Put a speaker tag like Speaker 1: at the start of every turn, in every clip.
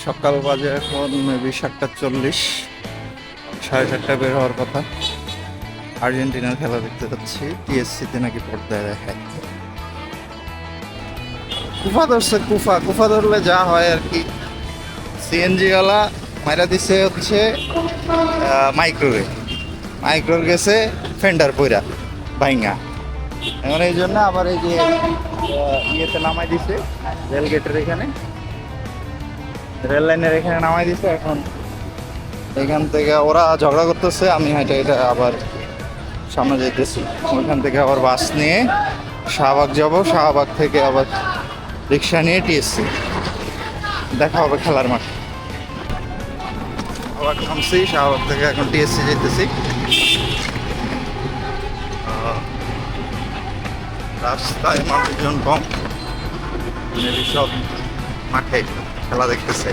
Speaker 1: সকাল বাজে এখন মেবি 7:40, 7:30 বের হওয়ার কথা। আর্জেন্টিনার খেলা দেখতে যাচ্ছি, টিএসসিতে নাকি পর্দায় দেখায়। কুফা ধরছে, কুফা কুফা ধরলে যা হয় আর কি। সিএনজি ওয়ালা মাইরা দিছে হচ্ছে মাইক্রোওয়েভ, মাইক্রোর গেছে ফেন্ডার পইরা ভাইঙ্গা। এখন এই জন্য আবার এই যে ইয়েতে নামাই দিছে, রেল গেটের এখানে, রেল লাইনের এখানে নামাই দিছে। এখন এখান থেকে ওরা ঝগড়া করতেছে, আমি হাইটা এটা আবার সামনে যেতেছি। ওইখান থেকে আবার বাস নিয়ে শাহবাগ যাব, শাহবাগ থেকে আবার রিক্সা নিয়ে টিএসসি দেখা হবে খেলার মাঠে। আবার নামছি শাহবাগ থেকে, এখন টিএসসি যেতেছি। রাস্তায় মানুষজন কম, মেবি সব মাঠে খেলা দেখতেছে।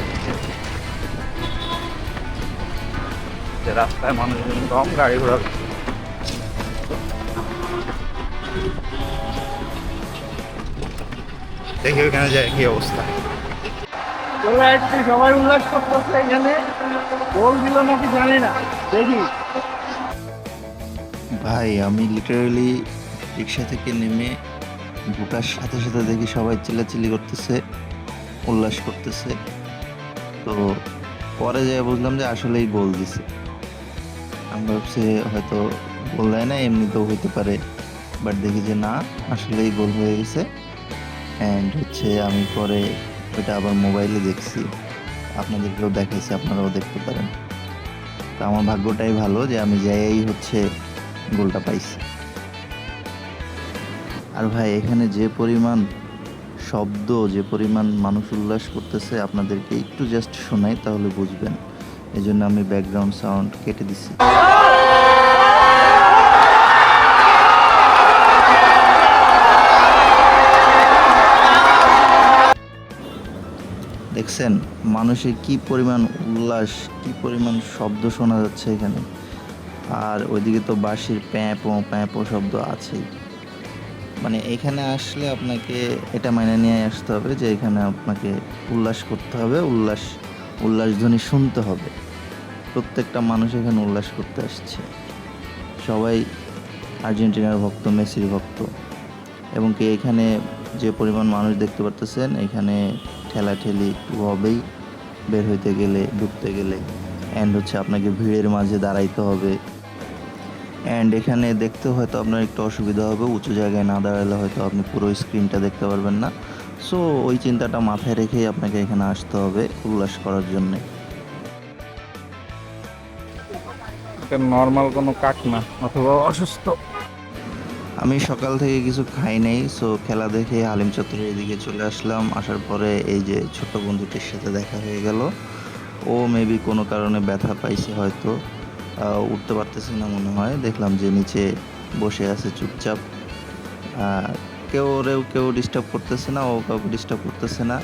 Speaker 1: রাস্তায় মানুষজন কম, গাড়ি ঘোড়া দেখি ওইখানে যায় কি অবস্থা।
Speaker 2: সবাই উল্লাস করতেছে, এখানে গোল দিল নাকি জানি না, দেখি।
Speaker 3: ভাই আমি লিটারালি রিক্সা থেকে নেমে ঢোকার সাথে সাথে দেখি সবাই চিল্লাচিল্লি করতেছে, উল্লাস করতেছে। তো পরে যেয়ে বুঝলাম যে আসলেই গোল দিছে। আমি ভাবছি হয়তো গোল দেয় না, এমনিতেও হইতে পারে, বাট দেখি যে না, আসলেই গোল হয়ে গেছে। অ্যান্ড হচ্ছে আমি পরে ওইটা আবার মোবাইলে দেখছি, আপনাদেরকেও দেখাইছি, আপনারাও দেখতে পারেন। তো আমার ভাগ্যটাই ভালো যে আমি যাই হচ্ছে গোলটা পাইছি। আর ভাই এখানে যে পরিমাণ শব্দ, যে পরিমাণ মানুষ উল্লাস করতেছে, আপনাদেরকে একটু জাস্ট শোনাই তাহলে বুঝবেন। এই জন্য আমি ব্যাকগ্রাউন্ড সাউন্ড কেটে দিছি। দেখছেন মানুষের কি পরিমাণ উল্লাস, কি পরিমাণ শব্দ শোনা যাচ্ছে এখানে। আর ওইদিকে তো বাঁশির প্যাঁপো শব্দ আছেই। মানে এখানে আসলে আপনাকে এটা মাইনে নিয়ে আসতে হবে যে এখানে আপনাকে উল্লাস করতে হবে, উল্লাসধ্বনি শুনতে হবে। প্রত্যেকটা মানুষ এখানে উল্লাস করতে আসছে, সবাই আর্জেন্টিনার ভক্ত, মেসির ভক্ত। এবং কি এখানে যে পরিমাণ মানুষ দেখতে পারতেছেন, এখানে ঠেলাঠেলি একটু হবেই বের হইতে গেলে, ঢুকতে গেলে। অ্যান্ড হচ্ছে আপনাকে ভিড়ের মাঝে দাঁড়াইতে হবে। অ্যান্ড এখানে দেখতে হয়তো আপনার একটু অসুবিধা হবে, উঁচু জায়গায় না দাঁড়ালে হয়তো আপনি পুরো স্ক্রিনটা দেখতে পারবেন না। সো ওই চিন্তাটা মাথায় রেখেই আপনাকে এখানে আসতে হবে উল্লাস করার জন্যে।
Speaker 1: এটা নর্মাল কোনো কাক না, অথবা অসুস্থ।
Speaker 3: আমি সকাল থেকে কিছু খাই নাই, সো খেলা দেখে হালিম চত্বরের এদিকে চলে আসলাম। আসার পরে এই যে ছোট বন্ধুটির সাথে দেখা হয়ে গেল। ও মেবি কোনো কারণে ব্যথা পাইছে হয়তো, উঠতে পারতেছে না মনে হয়। দেখলাম যে নিচে বসে আছে চুপচাপ, কেউ ডিস্টার্ব করতেছে না, ও কাউকে ডিস্টার্ব করতেছে না।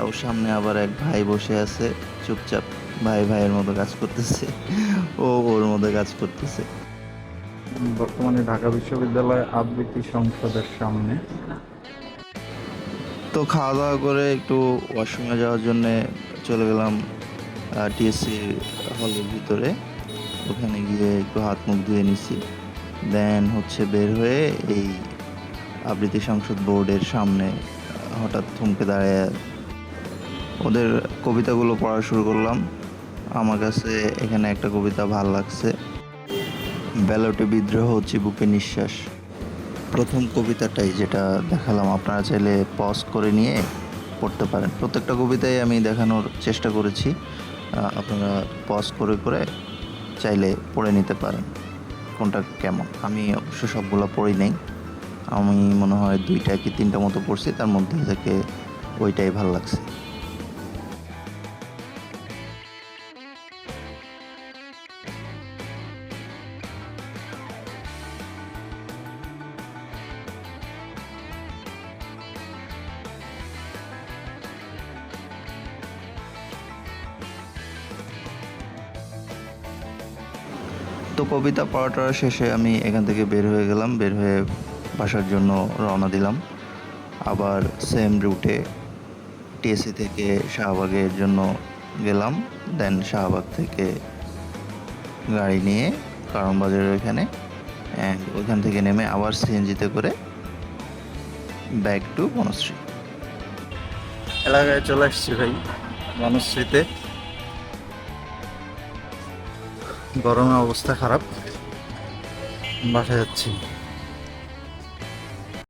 Speaker 3: ওর সামনে আবার এক ভাই বসে আছে চুপচাপ, ভাইয়ের মতো কাজ করতেছে, ও ওর মতো কাজ করতেছে।
Speaker 1: বর্তমানে ঢাকা বিশ্ববিদ্যালয় আবৃত্তি সংসদের সামনে।
Speaker 3: তো খাওয়া দাওয়া করে একটু ওয়াশরুমে যাওয়ার জন্যে চলে গেলাম টিএসসি হলের ভিতরে। ওখানে গিয়ে একটু হাত মুখ ধুয়ে নিছি। দেন হচ্ছে বের হয়ে এই আবৃত্তি সংসদ বোর্ডের সামনে হঠাৎ থমকে দাঁড়িয়ে ওদের কবিতাগুলো পড়া শুরু করলাম। আমার কাছে এখানে একটা কবিতা ভাল লাগছে, ব্যালটে বিদ্রোহ, চিবুকে নিঃশ্বাস। প্রথম কবিতাটাই যেটা দেখালাম, আপনারা চাইলে পজ করে নিয়ে পড়তে পারেন। প্রত্যেকটা কবিতাই আমি দেখানোর চেষ্টা করেছি, আপনারা পজ করে করে চাইলে পড়ে নিতে পারেন কোনটা কেমন। আমি অবশ্য সবগুলো পড়ি নাই, আমি মনে হয় 2টা কি 3টা মতো পড়ছি, তার মধ্যে থেকে ওইটাই ভালো লাগছে। তো কবিতা পড়াটা শেষে আমি এখান থেকে বের হয়ে গেলাম, বের হয়ে বাসার জন্য রওনা দিলাম। আবার সেম রুটে টিএসসি থেকে শাহবাগের জন্য গেলাম। দেন শাহবাগ থেকে গাড়ি নিয়ে কারণ বাজারের ওইখানে, অ্যান্ড ওইখান থেকে নেমে আবার সিএনজিতে করে ব্যাক টু বনশ্রী।
Speaker 1: এলাকায় চলে আসছি ভাই, বনশ্রীতে। গরমে অবস্থা খারাপ, বাসায় যাচ্ছি।